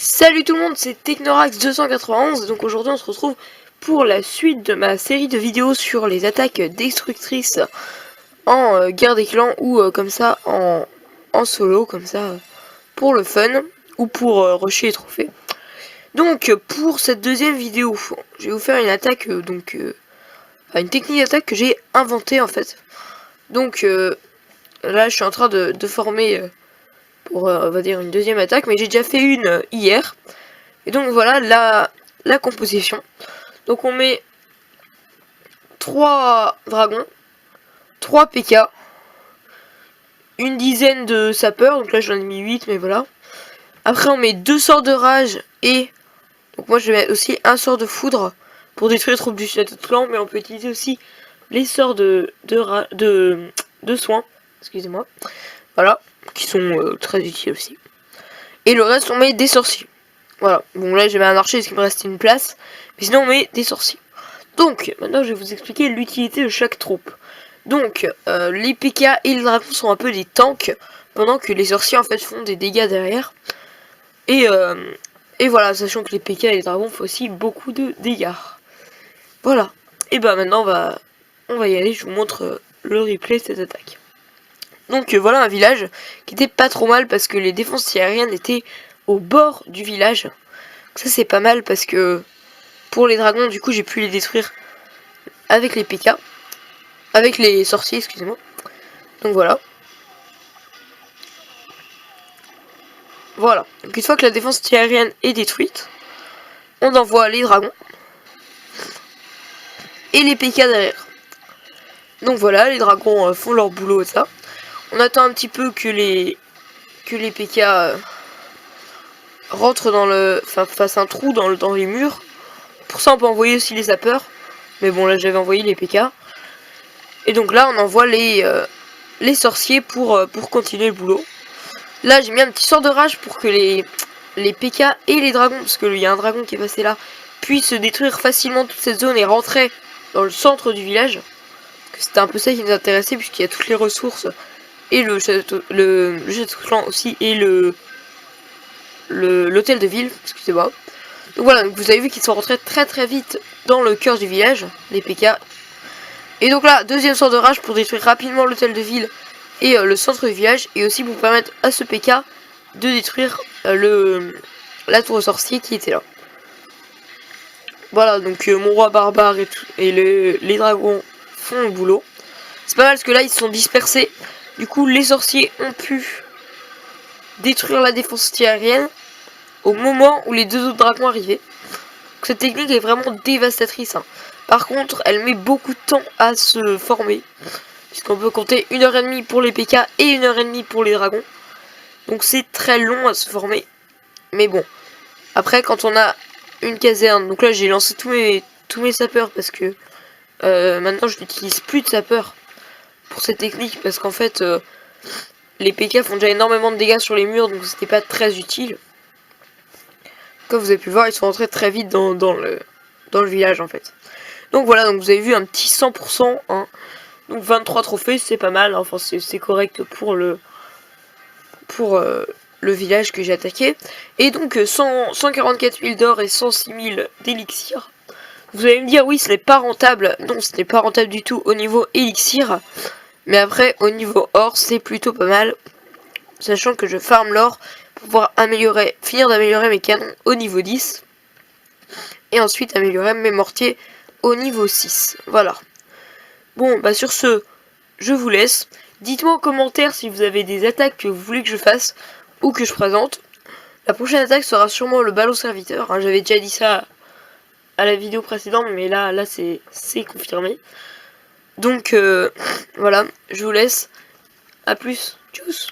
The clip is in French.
Salut tout le monde, c'est Technorax291. Donc aujourd'hui on se retrouve pour la suite de ma série de vidéos sur les attaques destructrices en guerre des clans ou comme ça en solo, comme ça pour le fun ou pour rusher les trophées. Donc pour cette deuxième vidéo, je vais vous faire une attaque, une technique d'attaque que j'ai inventée en fait. Donc là je suis en train de former pour on va dire une deuxième attaque, mais j'ai déjà fait une hier. Et donc voilà la composition. Donc on met 3 dragons, 3 PK, une dizaine de sapeurs, donc là j'en ai mis 8, mais voilà. Après on met 2 sorts de rage et, donc moi je vais mettre aussi un sort de foudre pour détruire les troupes du château de clan, mais on peut utiliser aussi les sorts de soins, excusez-moi, voilà, qui sont très utiles aussi. Et le reste on met des sorciers. Voilà, bon là j'ai mis un archer parce qu'il me reste une place, mais sinon on met des sorciers. Donc maintenant je vais vous expliquer l'utilité de chaque troupe. Donc les PK et les dragons sont un peu des tanks, pendant que les sorciers en fait font des dégâts derrière. Et voilà, sachant que les PK et les dragons font aussi beaucoup de dégâts. Voilà, et bah maintenant on va y aller, je vous montre le replay de cette attaque. Donc voilà un village qui était pas trop mal parce que les défenses aériennes étaient au bord du village. Ça c'est pas mal parce que pour les dragons du coup j'ai pu les détruire avec les PK, avec les sorciers excusez-moi. Donc voilà. Voilà, donc une fois que la défense aérienne est détruite, on envoie les dragons et les PK derrière. Donc voilà, les dragons font leur boulot et ça. On attend un petit peu que les PK rentrent dans fassent un trou dans les murs. Pour ça on peut envoyer aussi les sapeurs. Mais bon là j'avais envoyé les PK. Et donc là on envoie les sorciers pour continuer le boulot. Là j'ai mis un petit sort de rage pour que les PK et les dragons, parce qu'il y a un dragon qui est passé là, puissent détruire facilement toute cette zone et rentrer dans le centre du village. C'était un peu ça qui nous intéressait puisqu'il y a toutes les ressources. Et le château de clan aussi et l'hôtel de ville, excusez-moi. Donc voilà, donc vous avez vu qu'ils sont rentrés très très vite dans le cœur du village, les PK. Et donc là, deuxième sort de rage pour détruire rapidement l'hôtel de ville et le centre du village. Et aussi pour permettre à ce PK de détruire la tour aux sorciers qui était là. Voilà, donc mon roi barbare et les dragons font le boulot. C'est pas mal parce que là ils se sont dispersés. Du coup les sorciers ont pu détruire la défense aérienne au moment où les deux autres dragons arrivaient. Donc, cette technique est vraiment dévastatrice. Hein. Par contre, elle met beaucoup de temps à se former. Puisqu'on peut compter 1h30 pour les PK et 1h30 pour les dragons. Donc c'est très long à se former. Mais bon. Après, quand on a une caserne. Donc là, j'ai lancé tous mes sapeurs parce que maintenant, je n'utilise plus de sapeurs pour cette technique. Parce qu'en fait, les PK font déjà énormément de dégâts sur les murs. Donc c'était pas très utile. Comme vous avez pu voir, ils sont rentrés très vite dans le village en fait. Donc voilà, donc vous avez vu un petit 100%. Hein. Donc 23 trophées, c'est pas mal. Hein. Enfin, c'est correct pour le village que j'ai attaqué. Et donc 144 000 d'or et 106 000 d'élixir. Vous allez me dire, oui, ce n'est pas rentable. Non, ce n'est pas rentable du tout au niveau élixir. Mais après, au niveau or, c'est plutôt pas mal. Sachant que je farm l'or pour pouvoir finir d'améliorer mes canons au niveau 10. Et ensuite améliorer mes mortiers au niveau 6. Voilà. Bon, bah sur ce, je vous laisse. Dites-moi en commentaire si vous avez des attaques que vous voulez que je fasse ou que je présente. La prochaine attaque sera sûrement le ballon serviteur. Hein, j'avais déjà dit ça à la vidéo précédente, mais là c'est confirmé. Donc voilà, je vous laisse. A plus. Tchuss.